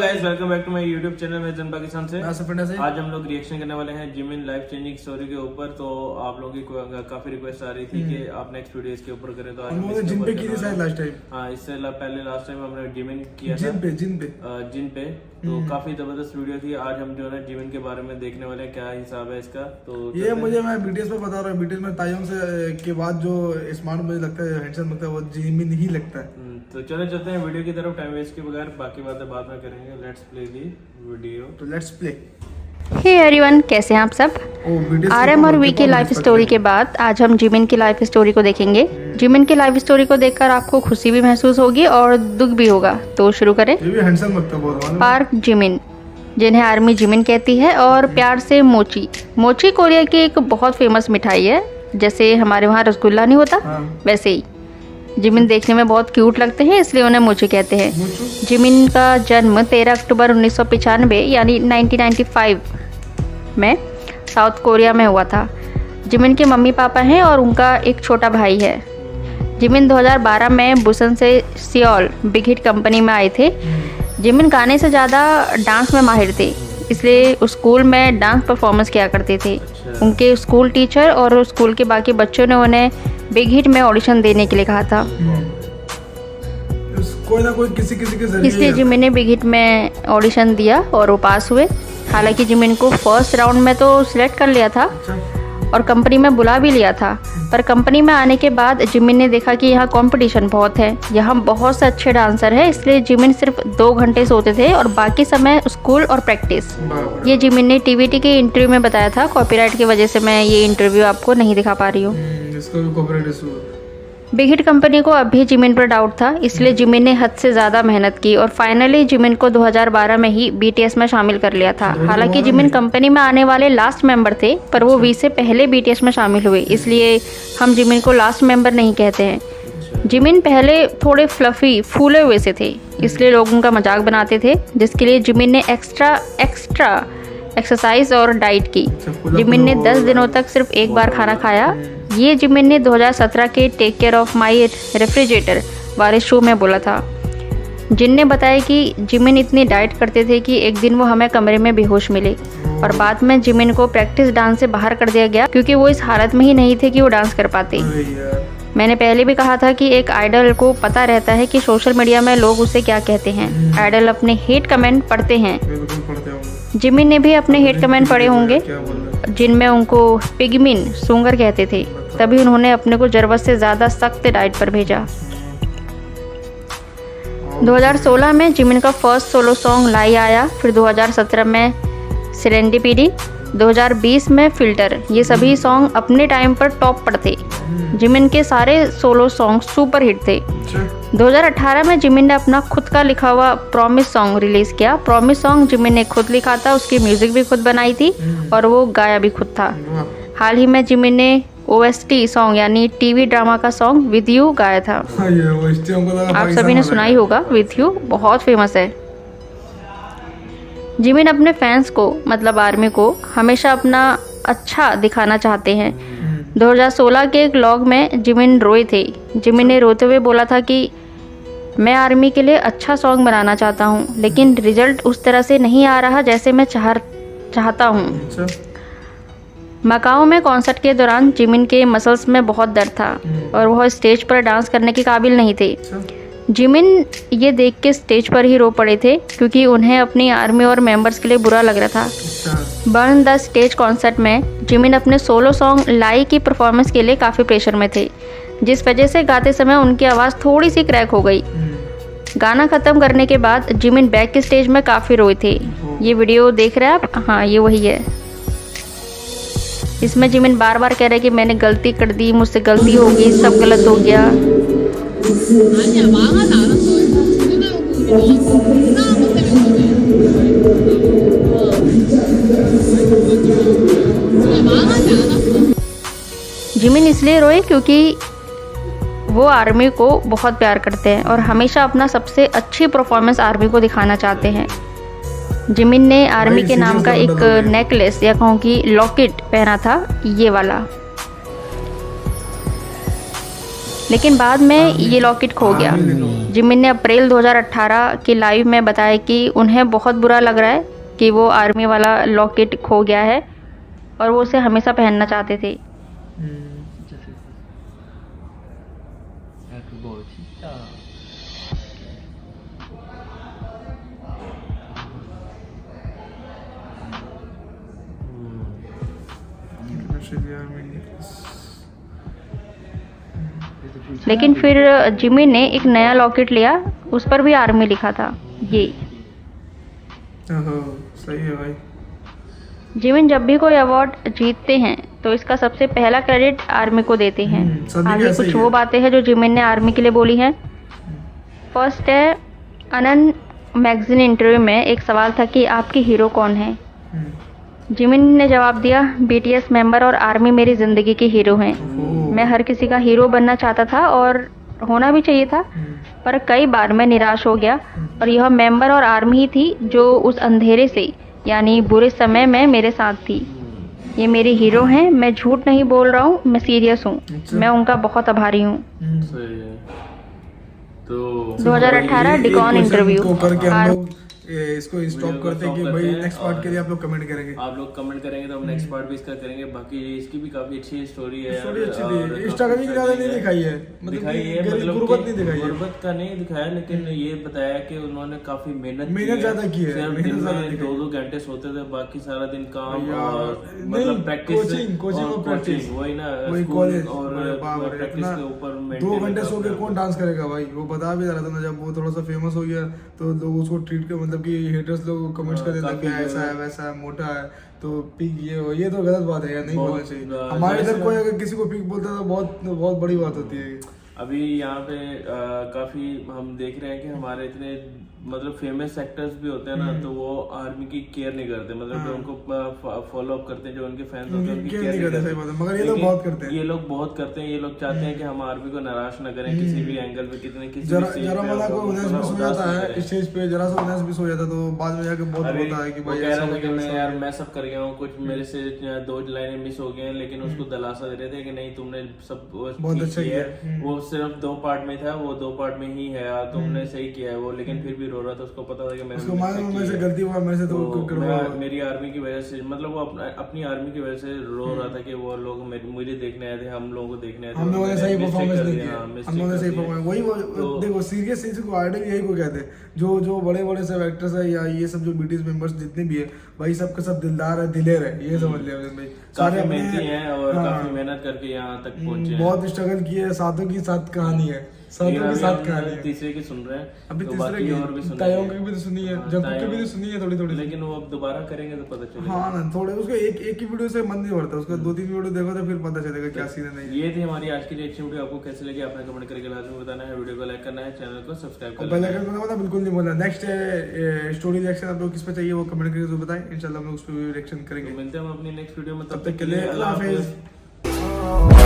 Guys, welcome back to my YouTube channel में जन पाकिस्तान से। से आज हम लोग रिएक्शन करने वाले हैं जिमिन लाइफ चेंजिंग स्टोरी के ऊपर। तो आप लोगों की काफी रिक्वेस्ट आ रही थी कि आप नेक्स्ट वीडियो इसके ऊपर करें, तो आज हम इसके जिन ऊपर पे की थी शायद लास्ट टाइम। हाँ, इससे पहले लास्ट टाइम हमने जिमिन किया था, जिन पे तो काफी जबरदस्त वीडियो थी। आज हम जो है जिमिन के बारे में देखने वाले हैं, क्या हिसाब है इसका। तो ये मुझे मैं बीटीएस में बता रहा हूँ, बीटीएस में तायम से के बाद जो स्मार्ट मुझे लगता है, हैंडसम लगता है, वो जिमिन ही लगता है। तो चले चलते हैं वीडियो की तरफ, टाइम वेस्ट के बगैर। बाकी बातें बाद में करेंगे। Let's play the video. तो लेट्स प्ले। हे एवरीवन, कैसे हैं आप सब। आरएम और वी की लाइफ स्टोरी के बाद आज हम जिमिन की लाइफ स्टोरी को देखेंगे। जिमिन की लाइफ स्टोरी को देखकर आपको खुशी भी महसूस होगी और दुख भी होगा। तो शुरू करें। ये भी हैंडसम लगता है बहुत। पार्क जिमिन, जिन्हें आर्मी जिमिन कहती है, और प्यार से मोची। मोची कोरिया की एक बहुत फेमस मिठाई है। जैसे हमारे वहाँ रसगुल्ला नहीं होता, वैसे ही जिमिन देखने में बहुत क्यूट लगते हैं, इसलिए उन्हें मोची कहते हैं। जिमिन का जन्म 13 अक्टूबर 1995 यानी 1995 में साउथ कोरिया में हुआ था। जिमिन के मम्मी पापा हैं और उनका एक छोटा भाई है। जिमिन 2012 में बुसन से सियोल बिग हिट कंपनी में आए थे। जिमिन गाने से ज़्यादा डांस में माहिर थे, इसलिए उस स्कूल में डांस परफॉर्मेंस किया करते थे। उनके स्कूल टीचर और स्कूल के बाकी बच्चों ने उन्हें बिग हिट में ऑडिशन देने के लिए कहा था। कोई ना कोई किसी के जरिए, इसलिए जिमिन ने बिग हिट में ऑडिशन दिया और वो पास हुए। हालांकि जिमिन को फर्स्ट राउंड में तो सिलेक्ट कर लिया था और कंपनी में बुला भी लिया था, पर कंपनी में आने के बाद जिमिन ने देखा कि यहाँ कंपटीशन बहुत है, यहाँ बहुत से अच्छे डांसर है। इसलिए जिमिन सिर्फ 2 घंटे सोते थे और बाकी समय स्कूल और प्रैक्टिस। ये जिमिन ने टीवीटी के इंटरव्यू में बताया था। कॉपीराइट की वजह से मैं ये इंटरव्यू आपको नहीं दिखा पा रही हूँ। बिग हिट कंपनी को अब भी जिमिन पर डाउट था, इसलिए जिमिन ने हद से ज़्यादा मेहनत की और फाइनली जिमिन को 2012 में ही बीटीएस में शामिल कर लिया था। हालांकि जिमिन कंपनी में आने वाले लास्ट मेंबर थे, पर वो वी से पहले बीटीएस में शामिल हुए, इसलिए हम जिमिन को लास्ट मेंबर नहीं कहते हैं। जिमिन पहले थोड़े फ्लफी फूले हुए से थे, इसलिए लोग उनका मजाक बनाते थे, जिसके लिए जिमिन ने एक्स्ट्रा एक्सरसाइज और डाइट की। जिमिन ने 10 दिनों तक सिर्फ एक बार खाना खाया। ये जिमिन ने 2017 के take care of my refrigerator वाले शो में बोला था। जिन ने बताया कि जिमिन इतनी डाइट करते थे कि एक दिन वो हमें कमरे में बेहोश मिले और बाद में जिमिन को प्रैक्टिस डांस से बाहर कर दिया गया, क्योंकि वो इस हालत में ही नहीं थे कि वो डांस कर पाते। मैंने पहले भी कहा था कि एक आइडल को पता रहता है कि सोशल मीडिया में लोग उसे क्या कहते हैं। आइडल अपने हेट कमेंट पढ़ते हैं। जिमिन ने भी अपने हेट कमेंट पढ़े होंगे, जिनमें उनको पिगमिन सुंगर कहते थे। तभी उन्होंने अपने को ज़रूरत से ज़्यादा सख्त डाइट पर भेजा। 2016 में जिमिन का फर्स्ट सोलो सॉन्ग लाई आया, फिर 2017 में सेरेंडिपिटी, 2020 में फिल्टर। ये सभी सॉन्ग अपने टाइम पर टॉप पर थे। जिमिन के सारे सोलो सॉन्ग सुपर हिट थे। 2018 में जिमिन ने अपना खुद का लिखा हुआ प्रॉमिस सॉन्ग रिलीज किया। प्रॉमिस सॉन्ग जिमिन ने खुद लिखा था, उसकी म्यूजिक भी खुद बनाई थी और वो गाया भी खुद था। हाल ही में जिमिन ने OST सॉन्ग यानी टीवी ड्रामा का सॉन्ग विद यू गाया था। आप सभी ने सुना ही होगा, विद यू बहुत फेमस है। जिमिन अपने फैंस को, मतलब आर्मी को, हमेशा अपना अच्छा दिखाना चाहते हैं। 2016 के एक व्लॉग में जिमिन रोए थे। जिमिन ने रोते हुए बोला था कि मैं आर्मी के लिए अच्छा सॉन्ग बनाना चाहता हूँ, लेकिन रिजल्ट उस तरह से नहीं आ रहा जैसे मैं चाहता हूँ। मकाओ में कॉन्सर्ट के दौरान जिमिन के मसल्स में बहुत दर्द था और वह स्टेज पर डांस करने के काबिल नहीं थे। जिमिन ये देख के स्टेज पर ही रो पड़े थे, क्योंकि उन्हें अपनी आर्मी और मेंबर्स के लिए बुरा लग रहा था। बर्न द स्टेज कॉन्सर्ट में जिमिन अपने सोलो सॉन्ग लाई की परफॉर्मेंस के लिए काफ़ी प्रेशर में थे, जिस वजह से गाते समय उनकी आवाज़ थोड़ी सी क्रैक हो गई। गाना ख़त्म करने के बाद जिमिन बैक स्टेज में काफ़ी रोए थे। ये वीडियो देख रहे हैं आप? हाँ, ये वही है। इसमें जिमिन बार बार कह रहे कि मैंने गलती कर दी, मुझसे गलती हो गई, सब गलत हो गया। जिमिन इसलिए रोए क्योंकि वो आर्मी को बहुत प्यार करते हैं और हमेशा अपना सबसे अच्छी परफॉर्मेंस आर्मी को दिखाना चाहते हैं। जिमिन ने आर्मी के नाम का एक नेकलेस या कहूँ कि लॉकेट पहना था, ये वाला। लेकिन बाद में ये लॉकेट खो गया। जिमिन ने अप्रैल 2018 के लाइव में बताया कि उन्हें बहुत बुरा लग रहा है कि वो आर्मी वाला लॉकेट खो गया है और वो उसे हमेशा पहनना चाहते थे। 그거 진짜 लेकिन फिर जिमिन ने एक नया लॉकेट लिया, उस पर भी आर्मी लिखा था। ये सही है भाई। जिमिन जब भी कोई अवार्ड जीतते हैं तो इसका सबसे पहला क्रेडिट आर्मी को देते हैं। सभी का आगे ऐसा ही कुछ है। वो बातें हैं जो जिमिन ने आर्मी के लिए बोली हैं। फर्स्ट है, अनन मैगजीन इंटरव्यू में एक सवाल था कि आपके हीरो कौन है। जिमिन ने जवाब दिया, बीटीएस मेंबर और आर्मी मेरी ज़िंदगी के हीरो हैं। मैं हर किसी का हीरो बनना चाहता था और होना भी चाहिए था, पर कई बार मैं निराश हो गया और यह मेंबर और आर्मी ही थी जो उस अंधेरे से यानी बुरे समय में मेरे साथ थी। ये मेरे हीरो हैं, मैं झूठ नहीं बोल रहा हूँ, मैं सीरियस हूँ। मैं उनका बहुत आभारी हूँ। सही है। तो 2018 डिकॉन इंटरव्यू। को करके हम लोग इसको स्टॉप करते हैं कि भाई नेक्स्ट पार्ट के लिए आप लोग कमेंट करेंगे। आप लोग कमेंट करेंगे तो हम नेक्स्ट पार्ट भी इसका करेंगे। बाकी इसकी भी काफी अच्छी स्टोरी है। स्टोरी अच्छी थी, स्ट्रगल की ज्यादा नहीं दिखाई है, दिखाई है, मतलब गुर्बत नहीं दिखाई है। गुर्बत का नहीं दिखाया, लेकिन ये बताया कि उन्होंने काफी मेहनत ज्यादा की है। सिर्फ दिन में 2-2 घंटे सोते थे, बाकी सारा दिन काम और मतलब प्रैक्टिस, कोचिंग वही ना, वही स्कूल कॉलेज और प्रैक्टिस के ऊपर 2 घंटे सो के कौन डांस करेगा भाई। वो बता भी रहा था ना, जब वो थोड़ा सा फेमस हो गया तो लोग उसको ट्रीट कर, मतलब कि हेटर्स लोग कमेंट्स करने लग गए, ऐसा है वैसा है, मोटा है तो पिक, ये तो गलत बात है यार, नहीं बोलना चाहिए। हमारे इधर कोई अगर किसी को पिक बोलता है तो बहुत बड़ी बात होती है। अभी यहाँ पे काफी हम देख रहे हैं कि हमारे इतने मतलब फेमस एक्टर्स भी होते हैं ना, तो वो आर्मी की केयर नहीं करते, मतलब जो उनको फॉलो अप करते हैं, जो उनके फैंस होते हैं उनकी केयर नहीं करते। मगर ये लोग बहुत करते हैं। ये लोग बहुत करते हैं। ये लोग चाहते हैं कि हम आर्मी को निराश न करें किसी भी एंगल पे, किसी जरा मला को उन्हें मिस हो जाता है स्टेज पे, जरा सा उन्हें मिस हो जाता तो बाद में जाके बहुत होता है कि भाई कह रहा था कि मैं यार मैं सब कर गया हूँ, कुछ मेरे से 2 लाइनें मिस हो गई हैं, लेकिन उसको दिलासा दे रहे थे कि नहीं तुमने सब बहुत अच्छा किया है। वो सिर्फ 2 पार्ट में था, वो 2 पार्ट में ही है, तुमने सही किया है वो, लेकिन फिर भी रो रहा था। उसको पता था कि उसको मालूम है मेरे से गलती हुआ, मेरे से तो मेरी आर्मी की वजह से, मतलब वो अपनी आर्मी की वजह से रो रहा था कि वो लोग मुझे देखने आए थे, हम लोगों को देखने आए थे, हम लोगों ने सही परफॉर्मेंस नहीं किया, किया। हम लोगों ने सही परफॉर्मेंस वही देखो सीरियस चीज को आइडल यही को कहते हैं। जो बड़े सब एक्टर्स है या ये सब जो बीटीएस मेंबर्स जितने भी है भाई, सबके सब दिलदार है, दिलेर है, ये समझ लिया भाई। सारे मेहनती हैं और काफी मेहनत करके यहाँ तक पहुंचे, बहुत स्ट्रगल किए, सातों की साथ कहानी है, सातों के साथ कहानी है। तीसरे की सुन रहे हैं, अभी तो तीसरे बाकी और भी की तायों की भी तो सुनी है, जंकू की भी तो सुनी है थोड़ी, लेकिन वो अब दोबारा करेंगे तो पता चलेगा। हाँ ना, थोड़े उसको एक ही वीडियो से मन नहीं भरता, उसका 2-3 वीडियो देखो तो फिर पता चलेगा क्या सीन है। नहीं, ये थी हमारी आज की रिएक्शन वीडियो। आपको कैसे लगी आपने कमेंट करके लाजमी बताना है, वीडियो को लाइक करना है, चैनल को सब्सक्राइब करना है। बेल आइकन दबाना बिल्कुल नहीं बोलना। नेक्स्ट स्टोरी रिएक्शन आप लोग किस पे चाहिए वो कमेंट करके बताएं, इंशाल्लाह हम लोग उस पे रिएक्शन करेंगे। मिलते हैं हम अपनी नेक्स्ट वीडियो में, तब तक के लिए अल्लाह हाफिज।